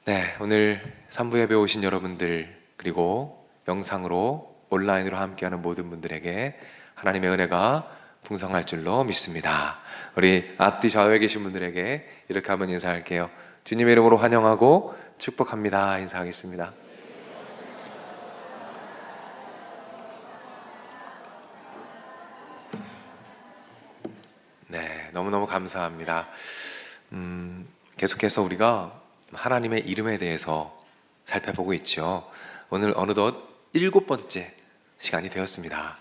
네, 오늘 3부 예배 오신 여러분들, 그리고 영상으로 온라인으로 함께하는 모든 분들에게 하나님의 은혜가 풍성할 줄로 믿습니다. 우리 앞뒤 좌우에 계신 분들에게 이렇게 한번 인사할게요. 주님의 이름으로 환영하고 축복합니다. 인사하겠습니다. 네, 너무너무 감사합니다. 계속해서 우리가 하나님의 이름에 대해서 살펴보고 있죠. 오늘 어느덧 7번째 시간이 되었습니다.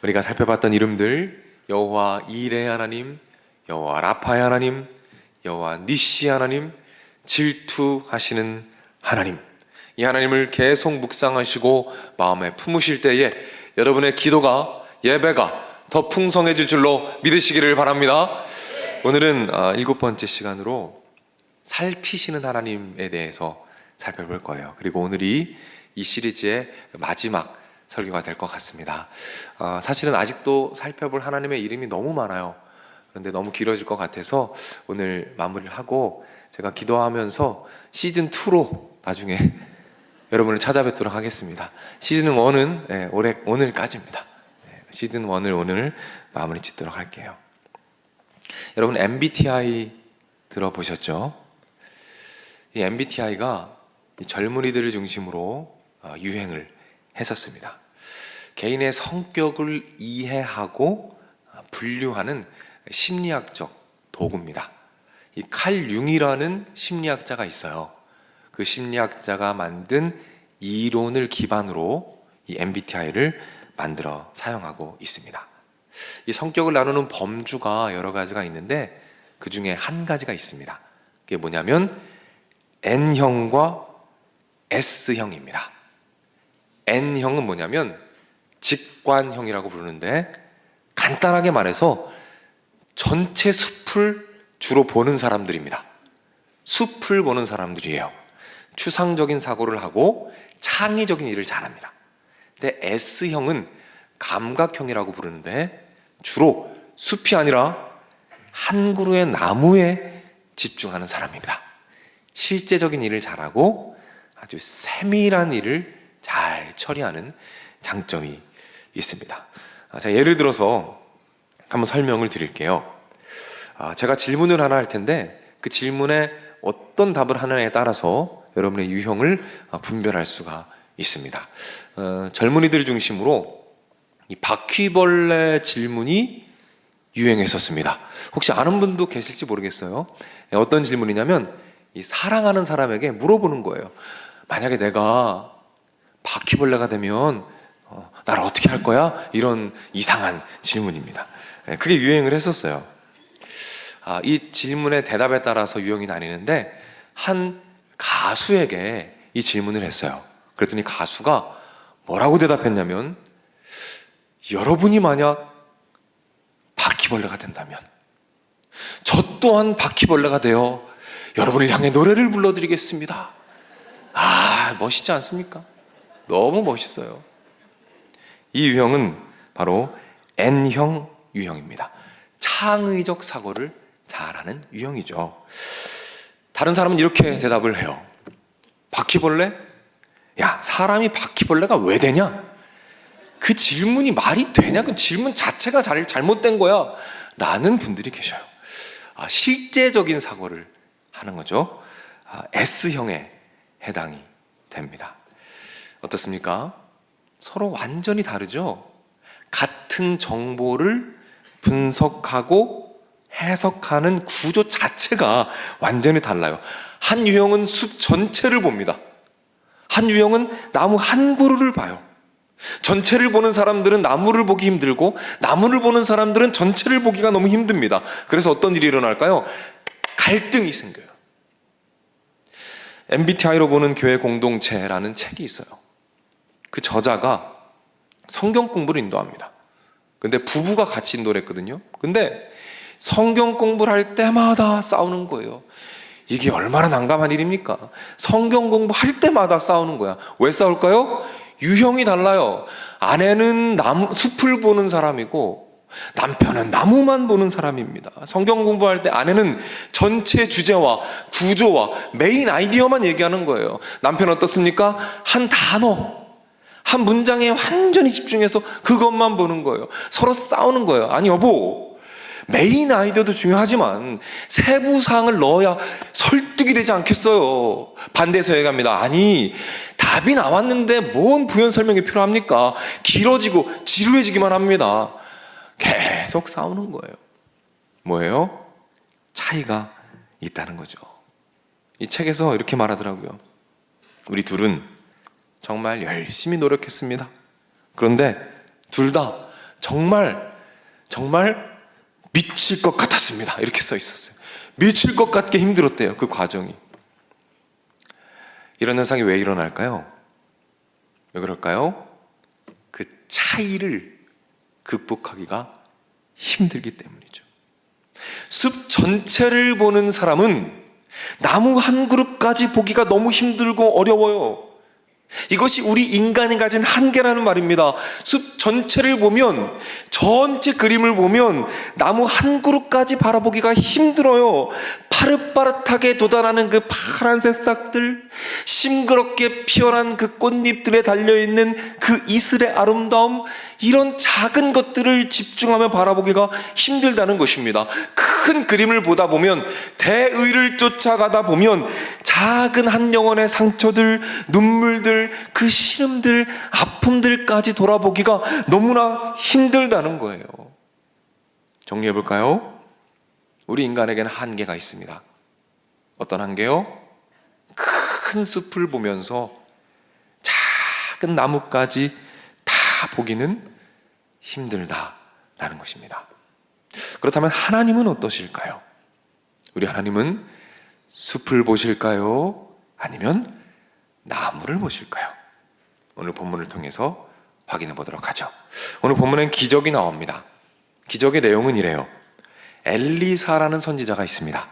우리가 살펴봤던 이름들, 여호와 이레 하나님, 여호와 라파의 하나님, 여호와 니시 하나님, 질투하시는 하나님, 이 하나님을 계속 묵상하시고 마음에 품으실 때에 여러분의 기도가, 예배가 더 풍성해질 줄로 믿으시기를 바랍니다. 오늘은 7번째 시간으로 살피시는 하나님에 대해서 살펴볼 거예요. 그리고 오늘이 이 시리즈의 마지막 설교가 될 것 같습니다. 사실은 아직도 살펴볼 하나님의 이름이 너무 많아요. 그런데 너무 길어질 것 같아서 오늘 마무리를 하고 제가 기도하면서 시즌2로 나중에 여러분을 찾아뵙도록 하겠습니다. 시즌1은 오늘까지입니다. 시즌1을 오늘 마무리 짓도록 할게요. 여러분 MBTI 들어보셨죠? 이 MBTI가 젊은이들을 중심으로 유행을 했었습니다. 개인의 성격을 이해하고 분류하는 심리학적 도구입니다. 이 칼 융이라는 심리학자가 있어요. 그 심리학자가 만든 이론을 기반으로 이 MBTI를 만들어 사용하고 있습니다. 이 성격을 나누는 범주가 여러 가지가 있는데 그 중에 한 가지가 있습니다. 그게 뭐냐면 N형과 S형입니다. N형은 뭐냐면 직관형이라고 부르는데, 간단하게 말해서 전체 숲을 주로 보는 사람들입니다. 숲을 보는 사람들이에요. 추상적인 사고를 하고 창의적인 일을 잘합니다. 근데 S형은 감각형이라고 부르는데 주로 숲이 아니라 한 그루의 나무에 집중하는 사람입니다. 실제적인 일을 잘하고 아주 세밀한 일을 잘 처리하는 장점이 있습니다. 자, 예를 들어서 한번 설명을 드릴게요. 제가 질문을 하나 할 텐데 그 질문에 어떤 답을 하느냐에 따라서 여러분의 유형을 분별할 수가 있습니다. 젊은이들 중심으로 이 바퀴벌레 질문이 유행했었습니다. 혹시 아는 분도 계실지 모르겠어요. 어떤 질문이냐면 이 사랑하는 사람에게 물어보는 거예요. 만약에 내가 바퀴벌레가 되면 나를 어떻게 할 거야? 이런 이상한 질문입니다. 그게 유행을 했었어요. 이 질문의 대답에 따라서 유형이 나뉘는데 한 가수에게 이 질문을 했어요. 그랬더니 가수가 뭐라고 대답했냐면, 여러분이 만약 바퀴벌레가 된다면 저 또한 바퀴벌레가 되어 여러분을 향해 노래를 불러드리겠습니다. 멋있지 않습니까? 너무 멋있어요. 이 유형은 바로 N형 유형입니다. 창의적 사고를 잘하는 유형이죠. 다른 사람은 이렇게 대답을 해요. 바퀴벌레? 야, 사람이 바퀴벌레가 왜 되냐? 그 질문이 말이 되냐? 그 질문 자체가 잘못된 거야 라는 분들이 계셔요. 실제적인 사고를 하는 거죠. S형에 해당이 됩니다. 어떻습니까? 서로 완전히 다르죠? 같은 정보를 분석하고 해석하는 구조 자체가 완전히 달라요. 한 유형은 숲 전체를 봅니다. 한 유형은 나무 한 그루를 봐요. 전체를 보는 사람들은 나무를 보기 힘들고 나무를 보는 사람들은 전체를 보기가 너무 힘듭니다. 그래서 어떤 일이 일어날까요? 갈등이 생겨요. MBTI로 보는 교회 공동체라는 책이 있어요. 그 저자가 성경 공부를 인도합니다. 근데 부부가 같이 인도를 했거든요. 근데 성경 공부를 할 때마다 싸우는 거예요. 이게 얼마나 난감한 일입니까? 성경 공부할 때마다 싸우는 거야. 왜 싸울까요? 유형이 달라요. 아내는 숲을 보는 사람이고 남편은 나무만 보는 사람입니다. 성경 공부할 때 아내는 전체 주제와 구조와 메인 아이디어만 얘기하는 거예요. 남편 어떻습니까? 한 단어, 한 문장에 완전히 집중해서 그것만 보는 거예요. 서로 싸우는 거예요. 아니 여보, 메인 아이디어도 중요하지만 세부 사항을 넣어야 설득이 되지 않겠어요? 반대해서 얘기합니다. 아니, 답이 나왔는데 뭔 부연 설명이 필요합니까? 길어지고 지루해지기만 합니다. 계속 싸우는 거예요. 뭐예요? 차이가 있다는 거죠. 이 책에서 이렇게 말하더라고요. 우리 둘은 정말 열심히 노력했습니다. 그런데 둘 다 정말 미칠 것 같았습니다. 이렇게 써 있었어요. 미칠 것 같게 힘들었대요. 그 과정이. 이런 현상이 왜 일어날까요? 왜 그럴까요? 그 차이를 극복하기가 힘들기 때문이죠. 숲 전체를 보는 사람은 나무 한 그룹까지 보기가 너무 힘들고 어려워요. 이것이 우리 인간이 가진 한계라는 말입니다. 숲 전체를 보면, 전체 그림을 보면 나무 한 그룹까지 바라보기가 힘들어요. 파릇파릇하게 돋아나는 그 파란 새싹들, 싱그럽게 피어난 그 꽃잎들에 달려있는 그 이슬의 아름다움, 이런 작은 것들을 집중하며 바라보기가 힘들다는 것입니다. 큰 그림을 보다 보면, 대의를 쫓아가다 보면 작은 한 영혼의 상처들, 눈물들, 그 시름들, 아픔들까지 돌아보기가 너무나 힘들다는 거예요. 정리해 볼까요? 우리 인간에게는 한계가 있습니다. 어떤 한계요? 큰 숲을 보면서 작은 나무까지 다 보기는 힘들다라는 것입니다. 그렇다면 하나님은 어떠실까요? 우리 하나님은 숲을 보실까요? 아니면 나무를 보실까요? 오늘 본문을 통해서 확인해 보도록 하죠. 오늘 본문엔 기적이 나옵니다. 기적의 내용은 이래요. 엘리사라는 선지자가 있습니다.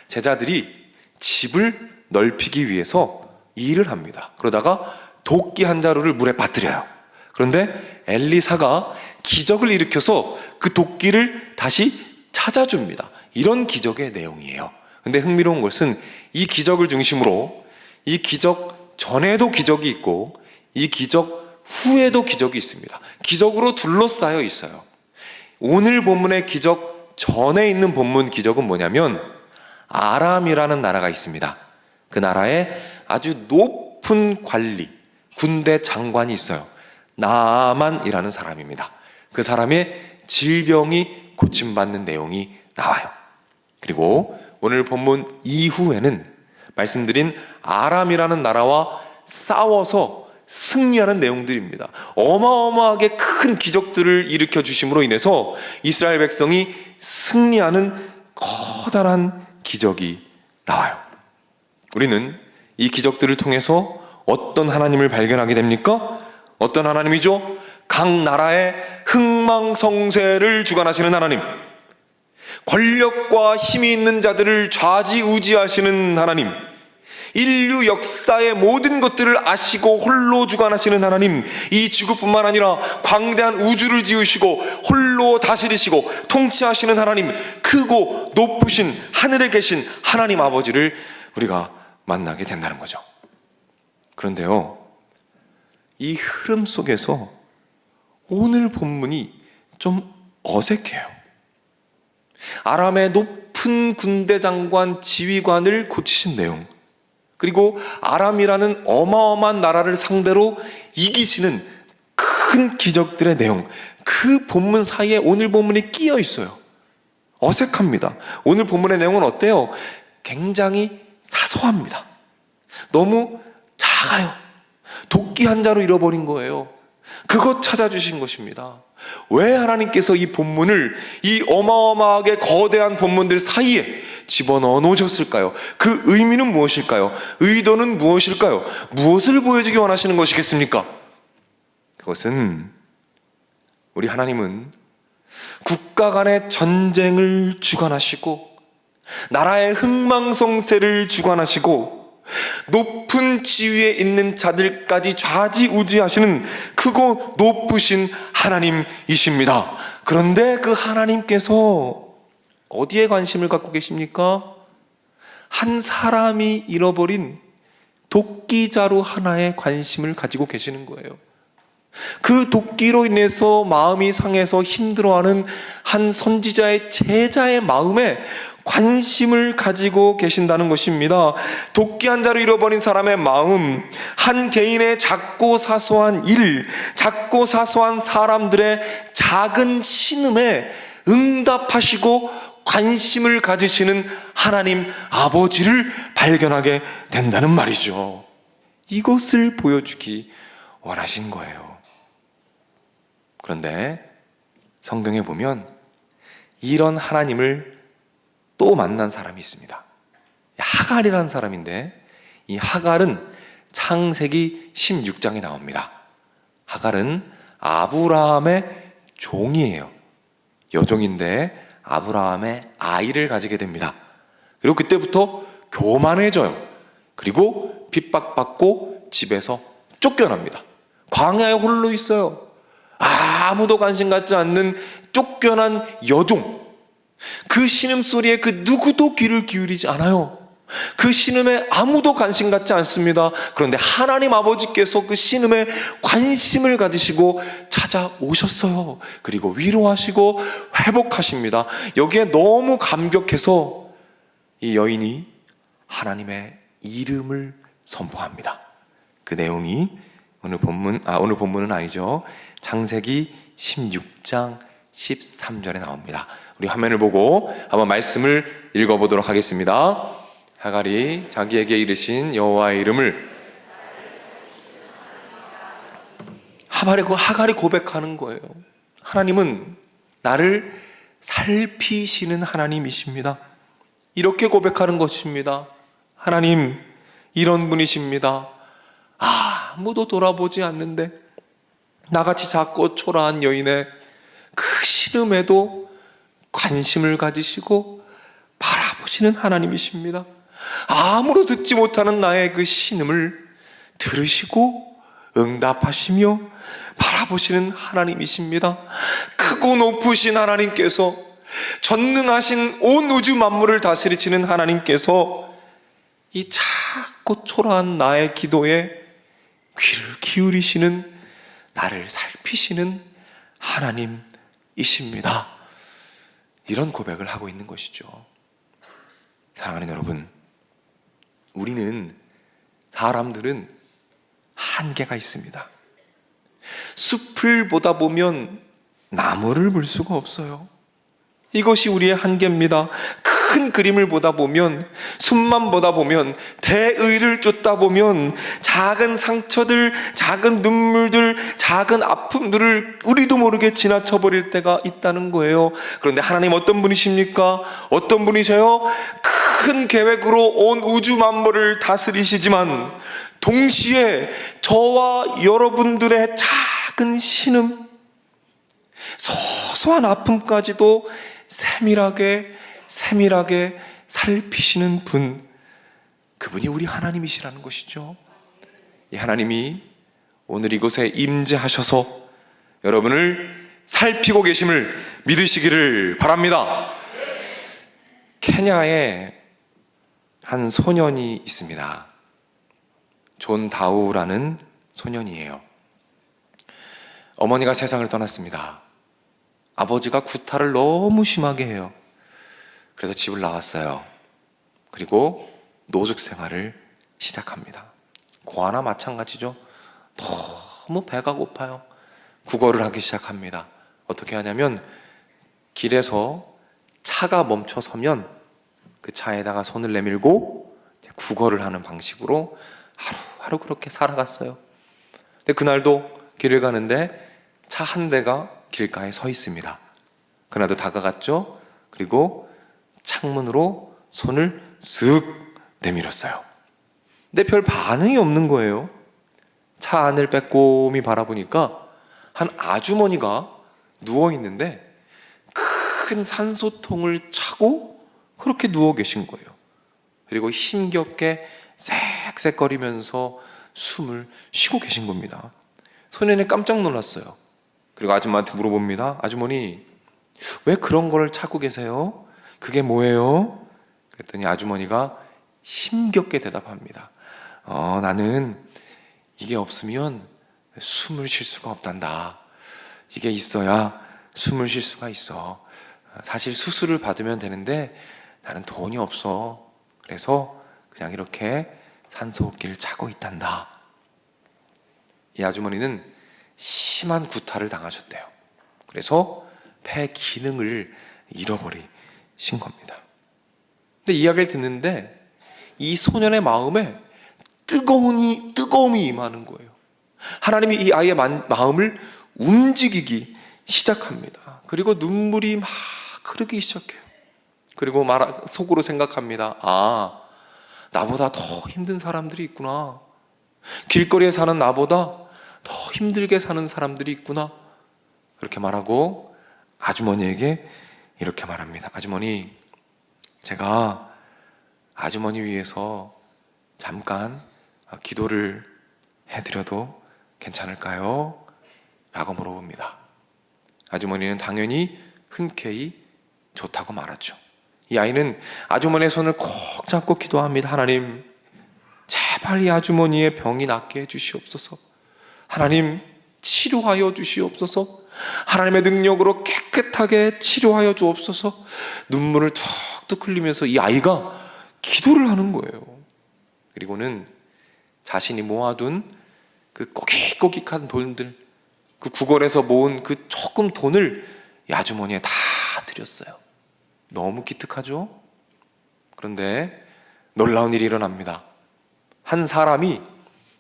제자들이 집을 넓히기 위해서 일을 합니다. 그러다가 도끼 한 자루를 물에 빠뜨려요. 그런데 엘리사가 기적을 일으켜서 그 도끼를 다시 찾아줍니다. 이런 기적의 내용이에요. 근데 흥미로운 것은 이 기적을 중심으로 이 기적 전에도 기적이 있고 이 기적 후에도 기적이 있습니다. 기적으로 둘러싸여 있어요. 오늘 본문의 기적 전에 있는 본문 기적은 뭐냐면 아람이라는 나라가 있습니다. 그 나라에 아주 높은 관리, 군대 장관이 있어요. 나아만이라는 사람입니다. 그 사람의 질병이 고침받는 내용이 나와요. 그리고 오늘 본문 이후에는 말씀드린 아람이라는 나라와 싸워서 승리하는 내용들입니다. 어마어마하게 큰 기적들을 일으켜 주심으로 인해서 이스라엘 백성이 승리하는 커다란 기적이 나와요. 우리는 이 기적들을 통해서 어떤 하나님을 발견하게 됩니까? 어떤 하나님이죠? 각 나라의 흥망성쇠를 주관하시는 하나님, 권력과 힘이 있는 자들을 좌지우지하시는 하나님, 인류 역사의 모든 것들을 아시고 홀로 주관하시는 하나님, 이 지구뿐만 아니라 광대한 우주를 지으시고 홀로 다스리시고 통치하시는 하나님, 크고 높으신 하늘에 계신 하나님 아버지를 우리가 만나게 된다는 거죠. 그런데요, 이 흐름 속에서 오늘 본문이 좀 어색해요. 아람의 높은 군대 장관 지휘관을 고치신 내용, 그리고 아람이라는 어마어마한 나라를 상대로 이기시는 큰 기적들의 내용, 그 본문 사이에 오늘 본문이 끼어 있어요. 어색합니다. 오늘 본문의 내용은 어때요? 굉장히 사소합니다. 너무 작아요. 도끼 한 자루 잃어버린 거예요. 그것 찾아주신 것입니다. 왜 하나님께서 이 본문을 이 어마어마하게 거대한 본문들 사이에 집어넣어 놓으셨을까요? 그 의미는 무엇일까요? 의도는 무엇일까요? 무엇을 보여주기 원하시는 것이겠습니까? 그것은 우리 하나님은 국가 간의 전쟁을 주관하시고 나라의 흥망성쇠를 주관하시고 높은 지위에 있는 자들까지 좌지우지하시는 크고 높으신 하나님이십니다. 그런데 그 하나님께서 어디에 관심을 갖고 계십니까? 한 사람이 잃어버린 도끼자루 하나에 관심을 가지고 계시는 거예요. 그 도끼로 인해서 마음이 상해서 힘들어하는 한 선지자의 제자의 마음에 관심을 가지고 계신다는 것입니다. 도끼 한 자루 잃어버린 사람의 마음, 한 개인의 작고 사소한 일, 작고 사소한 사람들의 작은 신음에 응답하시고 관심을 가지시는 하나님 아버지를 발견하게 된다는 말이죠. 이것을 보여주기 원하신 거예요. 그런데 성경에 보면 이런 하나님을 또 만난 사람이 있습니다. 하갈이라는 사람인데, 이 하갈은 창세기 16장에 나옵니다. 하갈은 아브라함의 종이에요. 여종인데 아브라함의 아이를 가지게 됩니다. 그리고 그때부터 교만해져요. 그리고 핍박받고 집에서 쫓겨납니다. 광야에 홀로 있어요. 아무도 관심 갖지 않는 쫓겨난 여종. 그 신음소리에 그 누구도 귀를 기울이지 않아요. 그 신음에 아무도 관심 갖지 않습니다. 그런데 하나님 아버지께서 그 신음에 관심을 가지시고 찾아오셨어요. 그리고 위로하시고 회복하십니다. 여기에 너무 감격해서 이 여인이 하나님의 이름을 선포합니다. 그 내용이 오늘 본문은 아니죠. 창세기 16장 13절에 나옵니다. 우리 화면을 보고 한번 말씀을 읽어보도록 하겠습니다. 하갈이 자기에게 이르신 여호와의 이름을, 하갈이 고백하는 거예요. 하나님은 나를 살피시는 하나님이십니다. 이렇게 고백하는 것입니다. 하나님, 이런 분이십니다. 아무도 돌아보지 않는데 나같이 작고 초라한 여인의 그 신음에도 관심을 가지시고 바라보시는 하나님이십니다. 아무도 듣지 못하는 나의 그 신음을 들으시고 응답하시며 바라보시는 하나님이십니다. 크고 높으신 하나님께서, 전능하신 온 우주 만물을 다스리시는 하나님께서 이 작고 초라한 나의 기도에 귀를 기울이시는, 나를 살피시는 하나님이십니다. 이런 고백을 하고 있는 것이죠. 사랑하는 여러분, 사람들은 한계가 있습니다. 숲을 보다 보면 나무를 볼 수가 없어요. 이것이 우리의 한계입니다. 큰 그림을 보다 보면, 숲만 보다 보면, 대의를 쫓다 보면 작은 상처들, 작은 눈물들, 작은 아픔들을 우리도 모르게 지나쳐버릴 때가 있다는 거예요. 그런데 하나님 어떤 분이십니까? 어떤 분이세요? 큰 계획으로 온 우주 만물을 다스리시지만 동시에 저와 여러분들의 작은 신음, 소소한 아픔까지도 세밀하게 살피시는 분, 그분이 우리 하나님이시라는 것이죠. 이 하나님이 오늘 이곳에 임재하셔서 여러분을 살피고 계심을 믿으시기를 바랍니다. 케냐에 한 소년이 있습니다. 존 다우라는 소년이에요. 어머니가 세상을 떠났습니다. 아버지가 구타를 너무 심하게 해요. 그래서 집을 나왔어요. 그리고 노숙 생활을 시작합니다. 고아나 마찬가지죠. 너무 배가 고파요. 구걸을 하기 시작합니다. 어떻게 하냐면 길에서 차가 멈춰 서면 그 차에다가 손을 내밀고 구걸을 하는 방식으로 하루하루 그렇게 살아갔어요. 근데 그날도 길을 가는데 차 한 대가 길가에 서 있습니다. 그날도 다가갔죠. 그리고 창문으로 손을 쓱 내밀었어요. 근데 별 반응이 없는 거예요. 차 안을 빼꼼히 바라보니까 한 아주머니가 누워있는데 큰 산소통을 차고 그렇게 누워 계신 거예요. 그리고 힘겹게 쎄 쌕쌕거리면서 숨을 쉬고 계신 겁니다. 소년이 깜짝 놀랐어요. 그리고 아줌마한테 물어봅니다. 아주머니, 왜 그런 걸 찾고 계세요? 그게 뭐예요? 그랬더니 아주머니가 힘겹게 대답합니다. 나는 이게 없으면 숨을 쉴 수가 없단다. 이게 있어야 숨을 쉴 수가 있어. 사실 수술을 받으면 되는데 나는 돈이 없어. 그래서 그냥 이렇게 산소호흡기를 차고 있단다. 이 아주머니는 심한 구타를 당하셨대요. 그래서 폐 기능을 잃어버리신 겁니다. 근데 이야기를 듣는데 이 소년의 마음에 뜨거움이 임하는 거예요. 하나님이 이 아이의 마음을 움직이기 시작합니다. 그리고 눈물이 막 흐르기 시작해요. 그리고 속으로 생각합니다. 나보다 더 힘든 사람들이 있구나. 길거리에 사는 나보다 더 힘들게 사는 사람들이 있구나. 그렇게 말하고 아주머니에게 이렇게 말합니다. 아주머니, 제가 아주머니 위해서 잠깐 기도를 해드려도 괜찮을까요? 라고 물어봅니다. 아주머니는 당연히 흔쾌히 좋다고 말하죠. 이 아이는 아주머니의 손을 꼭 잡고 기도합니다. 하나님, 제발 이 아주머니의 병이 낫게 해주시옵소서. 하나님, 치료하여 주시옵소서. 하나님의 능력으로 깨끗하게 치료하여 주옵소서. 눈물을 툭툭 흘리면서 이 아이가 기도를 하는 거예요. 그리고는 자신이 모아둔 그 꼬깃꼬깃한 돈들, 그 구걸에서 모은 그 조금 돈을 이 아주머니에 다 드렸어요. 너무 기특하죠? 그런데 놀라운 일이 일어납니다. 한 사람이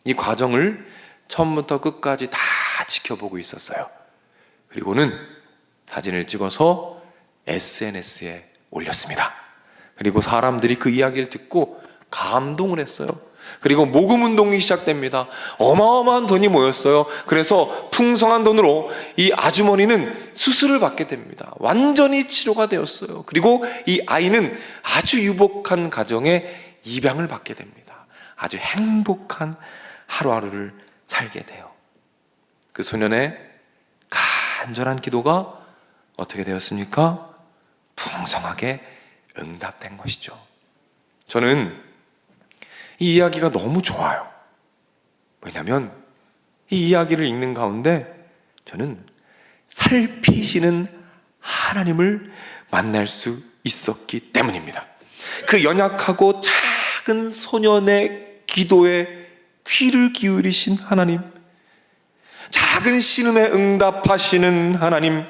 이 과정을 처음부터 끝까지 다 지켜보고 있었어요. 그리고는 사진을 찍어서 SNS에 올렸습니다. 그리고 사람들이 그 이야기를 듣고 감동을 했어요. 그리고 모금 운동이 시작됩니다. 어마어마한 돈이 모였어요. 그래서 풍성한 돈으로 이 아주머니는 수술을 받게 됩니다. 완전히 치료가 되었어요. 그리고 이 아이는 아주 유복한 가정에 입양을 받게 됩니다. 아주 행복한 하루하루를 살게 돼요. 그 소년의 간절한 기도가 어떻게 되었습니까? 풍성하게 응답된 것이죠. 저는 이 이야기가 너무 좋아요. 왜냐하면 이 이야기를 읽는 가운데 저는 살피시는 하나님을 만날 수 있었기 때문입니다. 그 연약하고 작은 소년의 기도에 귀를 기울이신 하나님, 작은 신음에 응답하시는 하나님,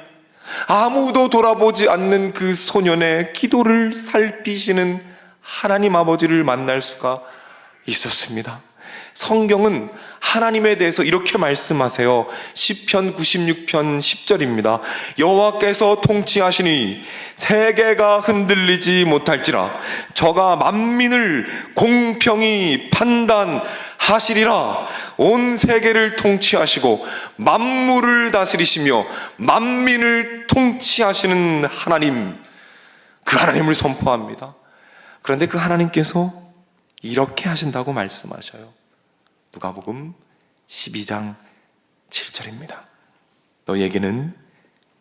아무도 돌아보지 않는 그 소년의 기도를 살피시는 하나님 아버지를 만날 수가 있었습니다. 성경은 하나님에 대해서 이렇게 말씀하세요. 시편 96편 10절입니다. 여호와께서 통치하시니 세계가 흔들리지 못할지라. 저가 만민을 공평히 판단하시리라. 온 세계를 통치하시고 만물을 다스리시며 만민을 통치하시는 하나님, 그 하나님을 선포합니다. 그런데 그 하나님께서 이렇게 하신다고 말씀하셔요. 누가복음 12장 7절입니다. 너희에게는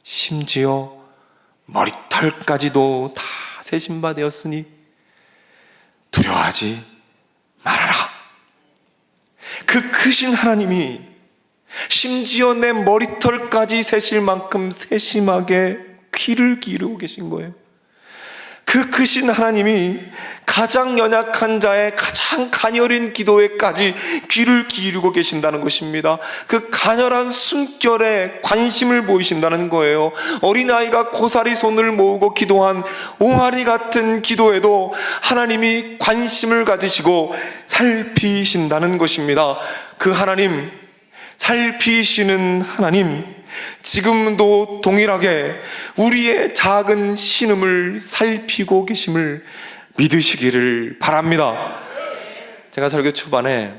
심지어 머리털까지도 다 세신 바 되었으니 두려워하지 말아라. 그 크신 하나님이 심지어 내 머리털까지 세실 만큼 세심하게 귀를 기울이고 계신 거예요. 그 크신 하나님이 가장 연약한 자의 가장 가녀린 기도에까지 귀를 기울이고 계신다는 것입니다. 그 가녀한 숨결에 관심을 보이신다는 거예요. 어린아이가 고사리 손을 모으고 기도한 옹알이 같은 기도에도 하나님이 관심을 가지시고 살피신다는 것입니다. 그 하나님, 살피시는 하나님, 지금도 동일하게 우리의 작은 신음을 살피고 계심을 믿으시기를 바랍니다. 제가 설교 초반에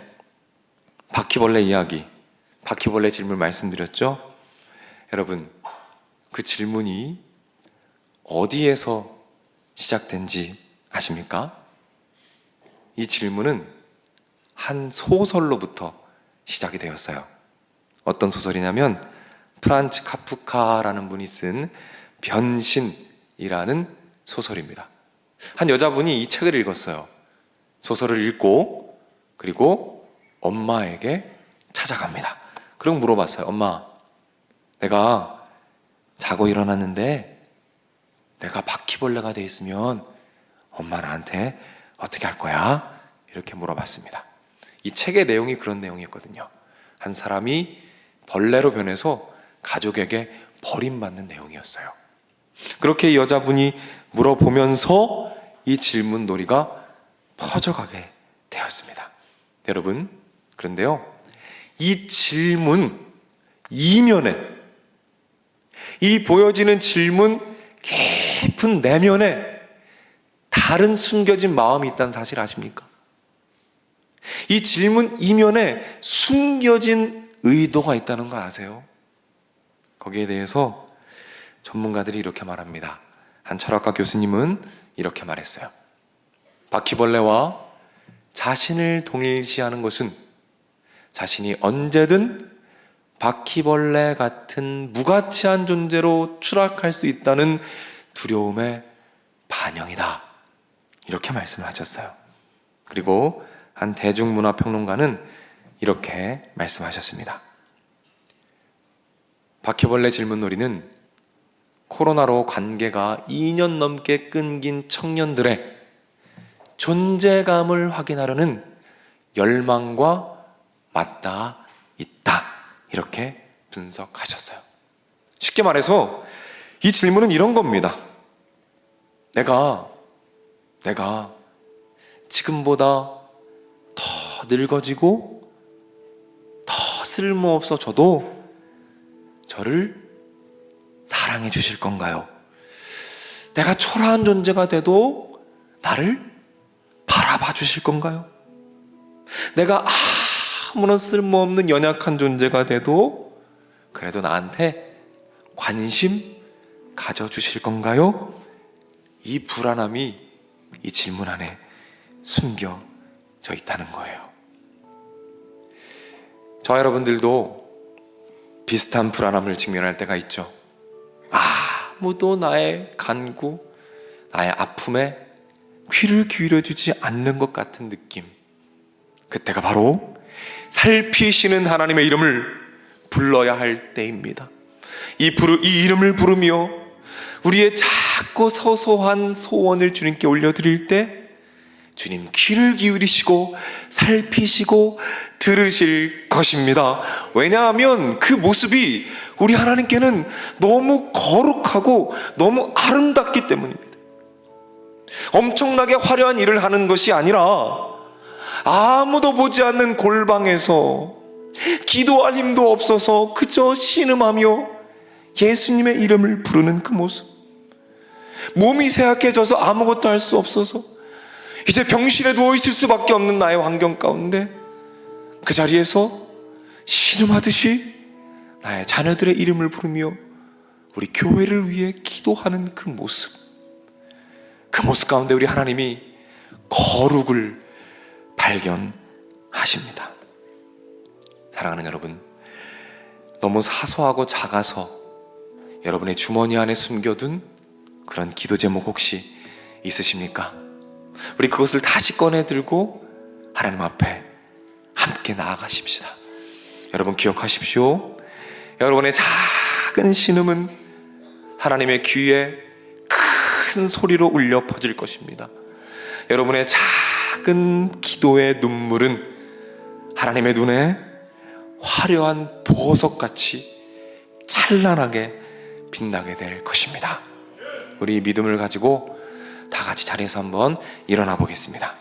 바퀴벌레 이야기, 바퀴벌레 질문 말씀드렸죠? 여러분, 그 질문이 어디에서 시작된지 아십니까? 이 질문은 한 소설로부터 시작이 되었어요. 어떤 소설이냐면 프란츠 카프카라는 분이 쓴 변신이라는 소설입니다. 한 여자분이 이 책을 읽었어요. 소설을 읽고 그리고 엄마에게 찾아갑니다. 그리고 물어봤어요. 엄마, 내가 자고 일어났는데 내가 바퀴벌레가 돼 있으면 엄마 나한테 어떻게 할 거야? 이렇게 물어봤습니다. 이 책의 내용이 그런 내용이었거든요. 한 사람이 벌레로 변해서 가족에게 버림받는 내용이었어요. 그렇게 이 여자분이 물어보면서 이 질문놀이가 퍼져가게 되었습니다. 여러분, 그런데요, 이 질문 이면에, 이 보여지는 질문 깊은 내면에 다른 숨겨진 마음이 있다는 사실 아십니까? 이 질문 이면에 숨겨진 의도가 있다는 거 아세요? 거기에 대해서 전문가들이 이렇게 말합니다. 한 철학과 교수님은 이렇게 말했어요. 바퀴벌레와 자신을 동일시하는 것은 자신이 언제든 바퀴벌레 같은 무가치한 존재로 추락할 수 있다는 두려움의 반영이다. 이렇게 말씀을 하셨어요. 그리고 한 대중문화평론가는 이렇게 말씀하셨습니다. 바퀴벌레 질문놀이는 코로나로 관계가 2년 넘게 끊긴 청년들의 존재감을 확인하려는 열망과 맞닿아 있다. 이렇게 분석하셨어요. 쉽게 말해서 이 질문은 이런 겁니다. 내가 지금보다 더 늙어지고 더 쓸모없어져도 저를 사랑해 주실 건가요? 내가 초라한 존재가 돼도 나를 바라봐 주실 건가요? 내가 아무런 쓸모없는 연약한 존재가 돼도 그래도 나한테 관심 가져주실 건가요? 이 불안함이 이 질문 안에 숨겨져 있다는 거예요. 저와 여러분들도 비슷한 불안함을 직면할 때가 있죠. 아무도 나의 간구, 나의 아픔에 귀를 기울여주지 않는 것 같은 느낌. 그때가 바로 살피시는 하나님의 이름을 불러야 할 때입니다. 이 이름을 부르며 우리의 작고 소소한 소원을 주님께 올려드릴 때 주님 귀를 기울이시고 살피시고 들으실 것입니다. 왜냐하면 그 모습이 우리 하나님께는 너무 거룩하고 너무 아름답기 때문입니다. 엄청나게 화려한 일을 하는 것이 아니라 아무도 보지 않는 골방에서 기도할 힘도 없어서 그저 신음하며 예수님의 이름을 부르는 그 모습, 몸이 쇠약해져서 아무것도 할 수 없어서 이제 병실에 누워있을 수밖에 없는 나의 환경 가운데 그 자리에서 신음하듯이 나의 자녀들의 이름을 부르며 우리 교회를 위해 기도하는 그 모습 가운데 우리 하나님이 거룩을 발견하십니다. 사랑하는 여러분, 너무 사소하고 작아서 여러분의 주머니 안에 숨겨둔 그런 기도 제목 혹시 있으십니까? 우리 그것을 다시 꺼내 들고 하나님 앞에 함께 나아가십시다. 여러분 기억하십시오. 여러분의 작은 신음은 하나님의 귀에 큰 소리로 울려 퍼질 것입니다. 여러분의 작은 기도의 눈물은 하나님의 눈에 화려한 보석같이 찬란하게 빛나게 될 것입니다. 우리 믿음을 가지고 다 같이 자리에서 한번 일어나 보겠습니다.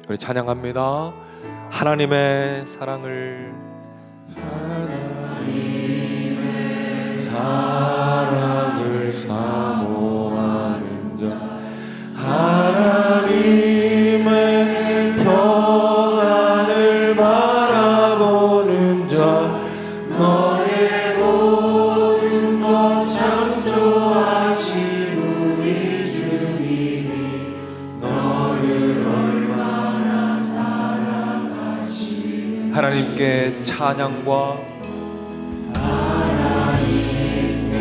우리 찬양합니다. 하나님의 사랑을 사모하는 자, 하나님의 평안을 바라보는 자, 너의 모든 것 창조하신 우리 주님이 너를 얼마나 사랑하시는지 하나님께 찬양과 하나님께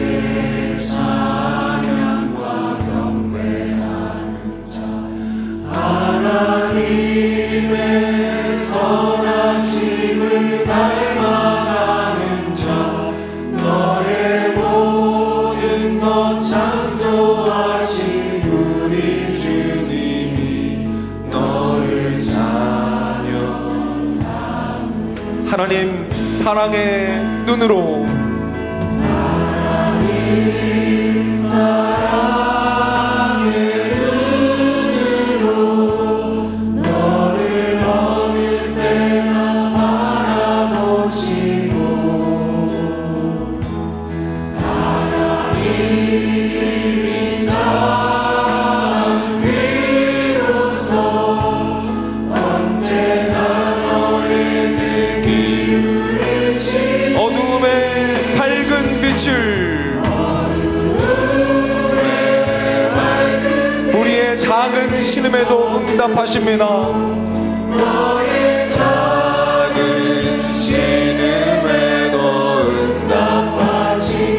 찬양과 경배하는 자 하나님의 선하심을 닮아가는 자 너의 모든 것 창조하신 우리 주님이 너를 자녀 삼으 하나님 사랑의 눈으로 하나님 사랑의 눈으로 너를 어느 때나 바라보시고 하나님이 비로소 언제나 너에게 기울이시 어두움의 밝은 빛을 우리의 작은 신음에도 응답하십니다. 너의 작은 신음에도 응답하시니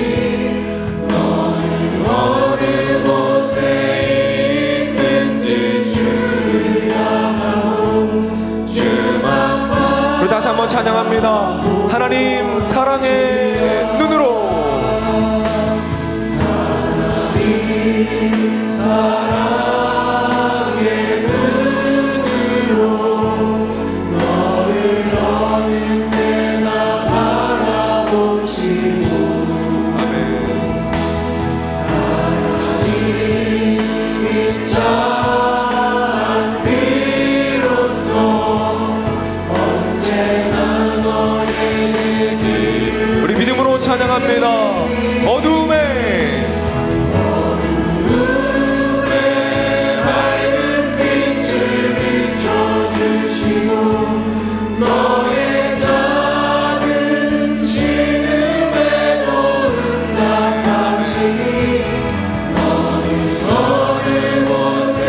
너는 어느 곳에 있는지 주를 향하고 주만 우리 다시 한번 찬양합니다. 하나님 사랑의 눈으로 사랑의 눈으로 너를 어느 때나 바라보시고 하나님이 짠 비로소 언제나 너에게 우리 믿음으로 찬양합니다. 어두움에 밝은 빛을 비춰주시고 너의 작은 신음에도 응답하시니 너는 어느 곳에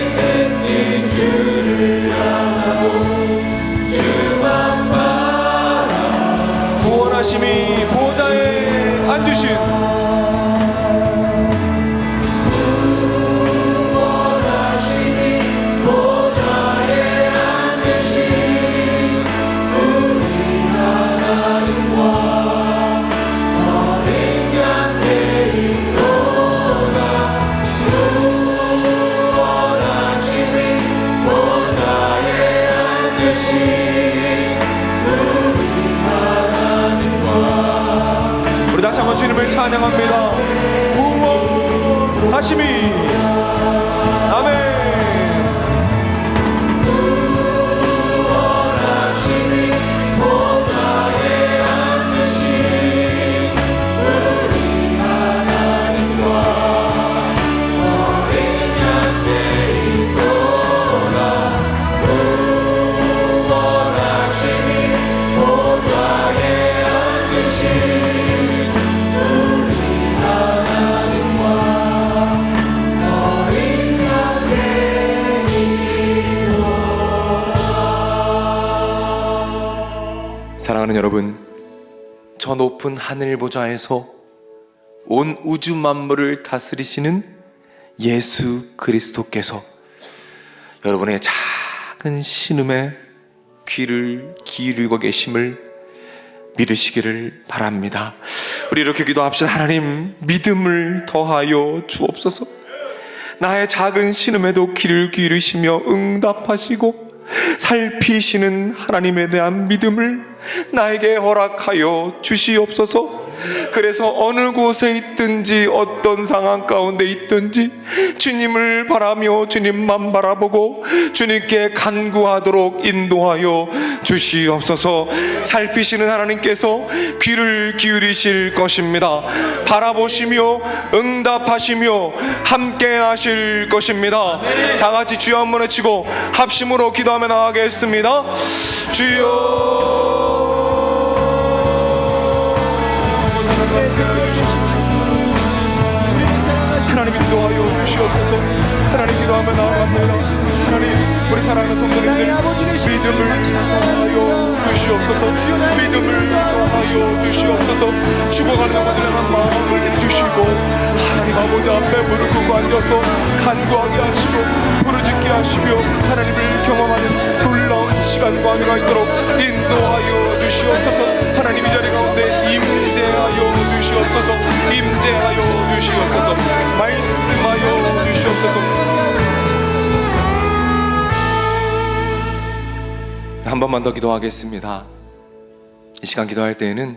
있는지 주를 향하고 주만 바라 구원하심이 보좌에 앉으신 원하시니 보좌에 앉으신 우리 하나님과 어린 양 되리로다 원하시니 보좌에 앉으신 우리 하나님과 우리 다시 한번 주님을 찬양합니다. 구원하심이 아멘. 원하시니 보좌에 앉으신 우리 하나님과 어린 양 되리로다 원하시니 보좌에 앉으신 우리 하나님과 어린 양 되리로다 사랑하는 여러분, 저 높은 하늘 보좌에서 온 우주 만물을 다스리시는 예수 그리스도께서 여러분의 작은 신음에 귀를 기울이고 계심을 믿으시기를 바랍니다. 우리 이렇게 기도합시다. 하나님, 믿음을 더하여 주옵소서. 나의 작은 신음에도 귀를 기울이시며 응답하시고 살피시는 하나님에 대한 믿음을 나에게 허락하여 주시옵소서. 그래서 어느 곳에 있든지 어떤 상황 가운데 있든지 주님을 바라며 주님만 바라보고 주님께 간구하도록 인도하여 주시옵소서. 살피시는 하나님께서 귀를 기울이실 것입니다. 바라보시며 응답하시며 함께 하실 것입니다. 다 같이 주여 한번 외치고 합심으로 기도하며 나가겠습니다. 주여 인도하여 주시옵소서. 하나님 기도하며 나아갑니다. 하나님 우리 사랑하는 성도님들 믿음을 더하여 주시옵소서. 믿음을 더하여 주시옵소서. 죽어가는 영혼들 향한 마음을 주시고 하나님 아버지 앞에 무릎 꿇고 앉아서 간구하게 하시고 부르짖게 하시며 하나님을 경험하는 놀라운 시간과 하루가 있도록 인도하여 주시옵소서. 하나님 이 자리 가운데 임재하여 주시옵소서. 임재하여 주시옵소서. 말씀하여 주시옵소서. 한 번만 더 기도하겠습니다. 이 시간 기도할 때에는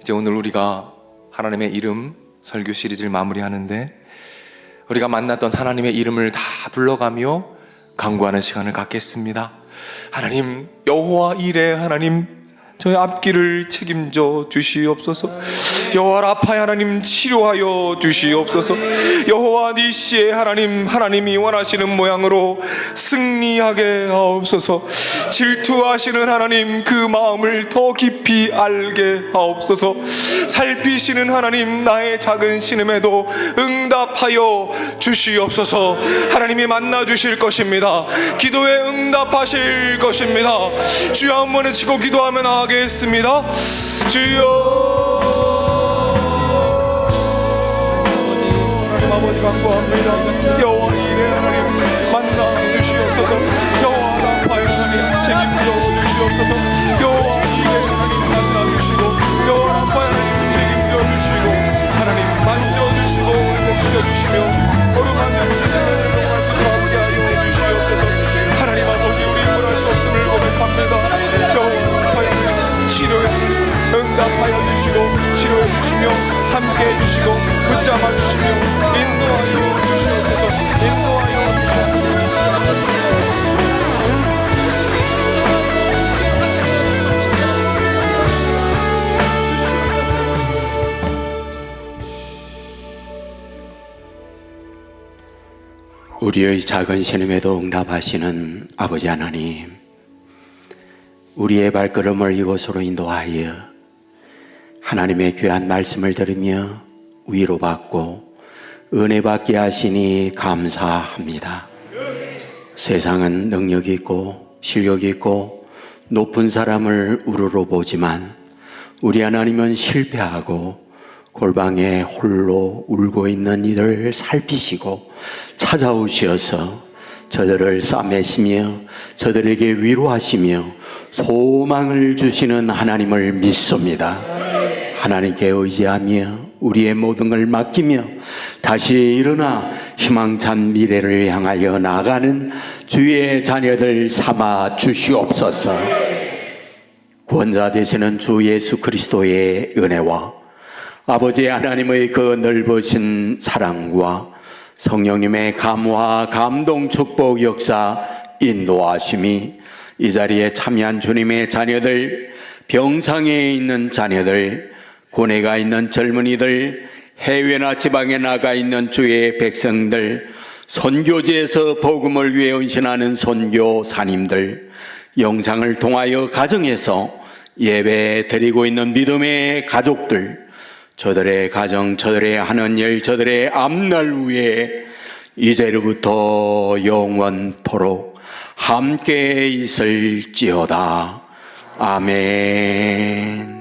이제 오늘 우리가 하나님의 이름 설교 시리즈를 마무리하는데 우리가 만났던 하나님의 이름을 다 불러가며 간구하는 시간을 갖겠습니다. 하나님 여호와 이레 하나님 저의 앞길을 책임져 주시옵소서. 여호와 라파의 하나님 치료하여 주시옵소서. 여호와 니시의 하나님 하나님이 원하시는 모양으로 승리하게 하옵소서. 질투하시는 하나님 그 마음을 더 깊이 알게 하옵소서. 살피시는 하나님 나의 작은 신음에도 응답하여 주시옵소서. 하나님이 만나 주실 것입니다. 기도에 응답하실 것입니다. 주여 한 번에 치고 기도하며 나가겠습니다. 주여 하나님 아버지 간구합니다. 여호와 이레 하나님 만나 주시옵소서. 여호와 라파의 하나님 책임져 주시옵소서. 여호와 이레 하나님 만나 주시고 여호와 라파의 하나님 책임져 주시고 하나님 만져주시고 복시켜주시며 거룩한 세상을 말씀을 아버지 하여 주시옵소서. 하나님 아버지 우리 물할 수 없음을 고백합니다. 여호와 라파의 하나님 치료에 응답하여 주시고 치료해 주시며 함께 해주시고 붙잡아 주시며 인도하여 주시옵소서. 인도하여 주시옵소서. 우리의 작은 신음에도 응답하시는 아버지 하나님, 우리의 발걸음을 이곳으로 인도하여 하나님의 귀한 말씀을 들으며 위로받고 은혜받게 하시니 감사합니다. 세상은 능력 있고 실력 있고 높은 사람을 우러러 보지만 우리 하나님은 실패하고 골방에 홀로 울고 있는 이들을 살피시고 찾아오셔서 저들을 싸매시며 저들에게 위로하시며 소망을 주시는 하나님을 믿습니다. 하나님께 의지하며 우리의 모든 걸 맡기며 다시 일어나 희망찬 미래를 향하여 나아가는 주의 자녀들 삼아 주시옵소서. 구원자 되시는 주 예수 그리스도의 은혜와 아버지 하나님의 그 넓으신 사랑과 성령님의 감화 감동 축복 역사 인도하심이 이 자리에 참여한 주님의 자녀들, 병상에 있는 자녀들, 고뇌가 있는 젊은이들, 해외나 지방에 나가 있는 주의 백성들, 선교지에서 복음을 위해 헌신하는 선교사님들, 영상을 통하여 가정에서 예배 드리고 있는 믿음의 가족들, 저들의 가정, 저들의 하는 일, 저들의 앞날 위에 이제로부터 영원토록 함께 있을지어다. 아멘.